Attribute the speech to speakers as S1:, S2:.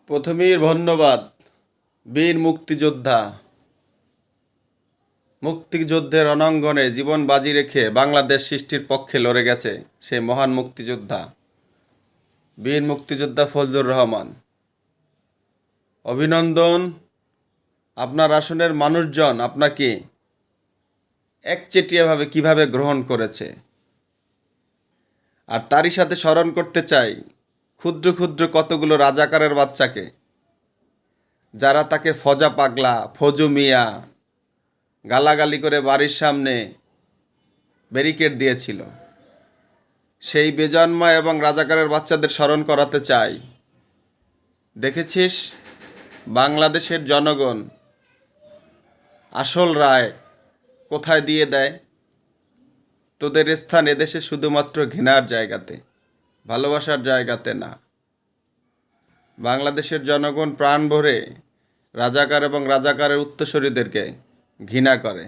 S1: প্রথমেই ধন্যবাদ বীর মুক্তিযোদ্ধা। মুক্তিযুদ্ধের রণাঙ্গনে জীবন বাজি রেখে বাংলাদেশ সৃষ্টির পক্ষে লড়ে গেছে সেই মহান মুক্তিযোদ্ধা বীর মুক্তিযোদ্ধা ফজলুর রহমান। অভিনন্দন। আপনার আসনের মানুষজন আপনাকে একচেটিয়াভাবে কিভাবে গ্রহণ করেছে, আর তারই সাথে স্মরণ করতে চাই ক্ষুদ্র ক্ষুদ্র কতগুলো রাজাকারের বাচ্চাকে, যারা তাকে ফজা পাগলা, ফজু মিয়া গালাগালি করে বাড়ির সামনে ব্যারিকেড দিয়েছিল। সেই বেজন্মা এবং রাজাকারের বাচ্চাদের স্মরণ করাতে চাই, দেখেছিস বাংলাদেশের জনগণ আসল রায় কোথায় দিয়ে দেয়? তোদের স্থান এদেশে শুধুমাত্র ঘৃণার জায়গাতে, ভালোবাসার জায়গাতে না। বাংলাদেশের জনগণ প্রাণ ভরে রাজাকার এবং রাজাকারের উত্তরসূরিদেরকে ঘৃণা করে।